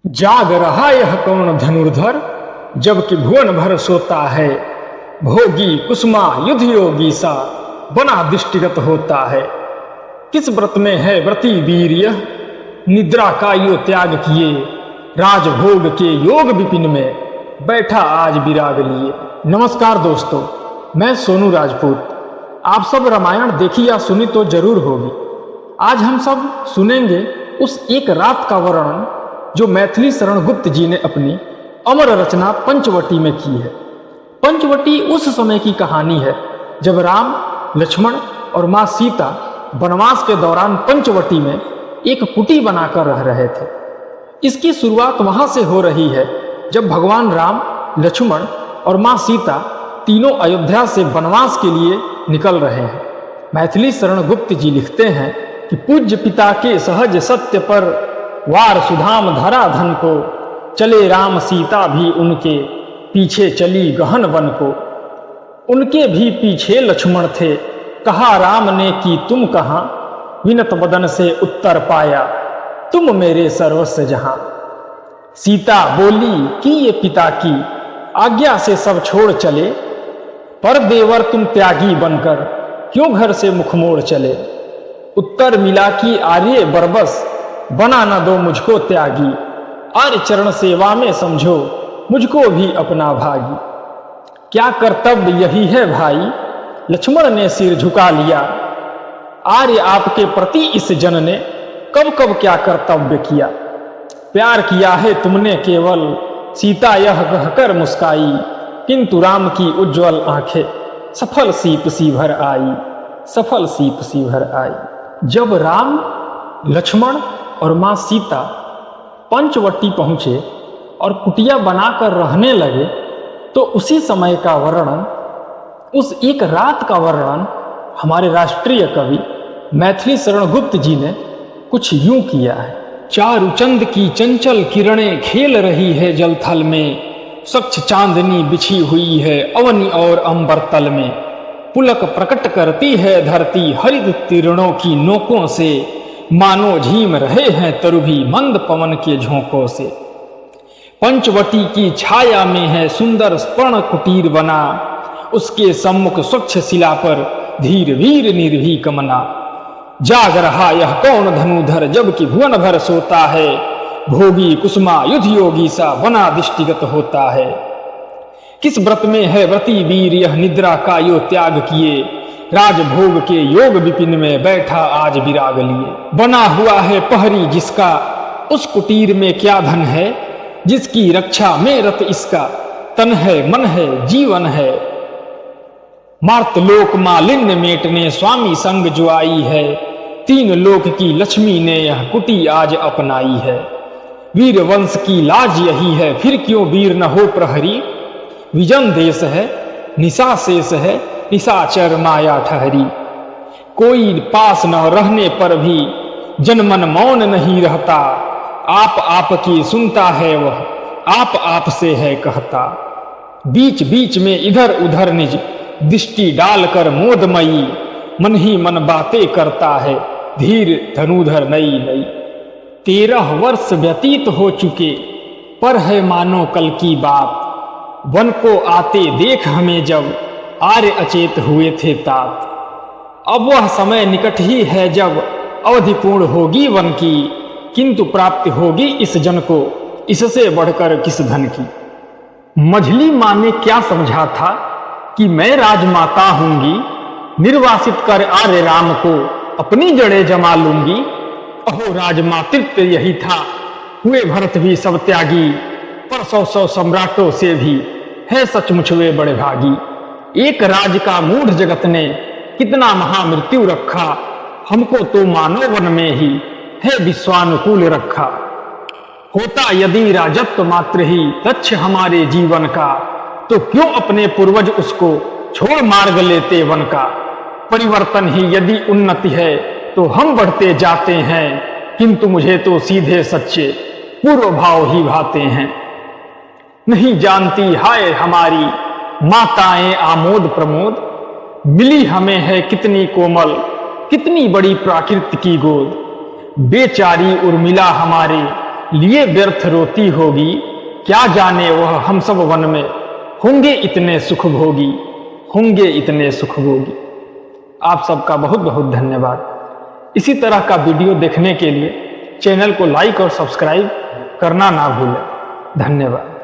जाग रहा यह कौन धनुर्धर, जबकि भुवन भर सोता है। भोगी कुसुमा युद्ध योगी सा, बना दृष्टिगत होता है। किस व्रत में है व्रती वीर यह, निद्रा का यो त्याग किए। राजभोग के योग विपिन में, बैठा आज विराग लिए। नमस्कार दोस्तों, मैं सोनू राजपूत। आप सब रामायण देखी या सुनी तो जरूर होगी। आज हम सब सुनेंगे उस एक रात का वर्णन जो मैथिली शरण गुप्त जी ने अपनी अमर रचना पंचवटी में की है। पंचवटी उस समय की कहानी है जब राम, लक्ष्मण और मां सीता वनवास के दौरान पंचवटी में एक कुटी बनाकर रह रहे थे। इसकी शुरुआत वहां से हो रही है जब भगवान राम, लक्ष्मण और मां सीता तीनों अयोध्या से वनवास के लिए निकल रहे हैं। मैथिली शरण गुप्त जी लिखते हैं कि पूज्य पिता के सहज सत्य पर वार सुधाम धरा धन को, चले राम सीता भी उनके पीछे चली गहन वन को। उनके भी पीछे लक्ष्मण थे, कहा राम ने कि तुम कहाँ, विनत बदन से उत्तर पाया, तुम मेरे सर्वस्व जहां। सीता बोली कि ये पिता की आज्ञा से सब छोड़ चले, पर देवर तुम त्यागी बनकर क्यों घर से मुख मोड़ चले। उत्तर मिला कि आर्य बरबस, बना न दो मुझको त्यागी, आर्य चरण सेवा में समझो मुझको भी अपना भागी। क्या कर्तव्य यही है भाई, लक्ष्मण ने सिर झुका लिया। आर्य आपके प्रति इस जन ने कब कब क्या कर्तव्य किया। प्यार किया है तुमने केवल, सीता यह कहकर मुस्काई, किंतु राम की उज्जवल आंखें सफल सीप सी भर आई, सफल सीप सी भर आई। जब राम, लक्ष्मण और मां सीता पंचवटी पहुंचे और कुटिया बनाकर रहने लगे तो उसी समय का वर्णन, उस एक रात का वर्णन हमारे राष्ट्रीय कवि मैथिली शरण गुप्त जी ने कुछ यूं किया है। चारुचंद की चंचल किरणें खेल रही है जल थल में, स्वच्छ चांदनी बिछी हुई है अवनी और अंबर तल में। पुलक प्रकट करती है धरती हरित तीरणों की नोकों से, मानो झीम रहे हैं तरुभी मंद पवन के झोंकों से। पंचवटी की छाया में है सुंदर स्वर्ण कुटीर बना, उसके सम्मुख स्वच्छ शिला पर धीर वीर निर्भीक मना। जाग रहा यह कौन धनुधर, जबकि भुवन भर सोता है। भोगी कुसुमा युद्ध योगी सा, बना दृष्टिगत होता है। किस व्रत में है व्रती वीर यह, निद्रा का यो त्याग किए। राजभोग के योग विपिन में, बैठा आज विराग लिए। बना हुआ है पहरी जिसका, उस कुटीर में क्या धन है, जिसकी रक्षा में रत इसका, तन है मन है जीवन है। मार्तलोक मालिन्य मेटने स्वामी संग जो आई है, तीन लोक की लक्ष्मी ने यह कुटी आज अपनाई है। वीर वंश की लाज यही है, फिर क्यों वीर न हो प्रहरी। विजन देश है निशा शेष है, निशाचर माया ठहरी। कोई पास न रहने पर भी जनमन मौन नहीं रहता, आप की सुनता है वह, आप से है कहता। बीच बीच में इधर उधर निज दृष्टि डालकर मोदमयी, मन ही मन बातें करता है धीर धनुधर नई नई। 13 वर्ष व्यतीत हो चुके, पर है मानो कल की बात। वन को आते देख हमें जब, आर्य अचेत हुए थे तात। अब वह समय निकट ही है जब अवधि पूर्ण होगी वन की, किंतु प्राप्ति होगी इस जन को, इससे बढ़कर किस धन की। मझली माँ ने क्या समझा था कि मैं राजमाता होंगी, निर्वासित कर आर्य राम को अपनी जड़ें जमा लूंगी। अहो राजमातृत्व यही था, हुए भरत भी सब त्यागी, पर 100 सम्राटों से भी है सचमुच वे बड़े भागी। एक राज का मूढ़ जगत ने कितना महामृत्यु रखा, हमको तो मानव वन में ही है विश्वानुकूल रखा। होता यदि राजत्व मात्र ही लक्ष्य हमारे जीवन का, तो क्यों अपने पूर्वज उसको छोड़ मार्ग लेते वन का। परिवर्तन ही यदि उन्नति है तो हम बढ़ते जाते हैं, किंतु मुझे तो सीधे सच्चे पूर्व भाव ही भाते हैं। नहीं जानती हाय हमारी माताएं आमोद प्रमोद, मिली हमें है कितनी कोमल कितनी बड़ी प्राकृत की गोद। बेचारी उर्मिला हमारे लिए व्यर्थ रोती होगी, क्या जाने वह हम सब वन में होंगे इतने सुख भोगी, होंगे इतने सुख भोगी। आप सबका बहुत बहुत धन्यवाद। इसी तरह का वीडियो देखने के लिए चैनल को लाइक और सब्सक्राइब करना ना भूलें। धन्यवाद।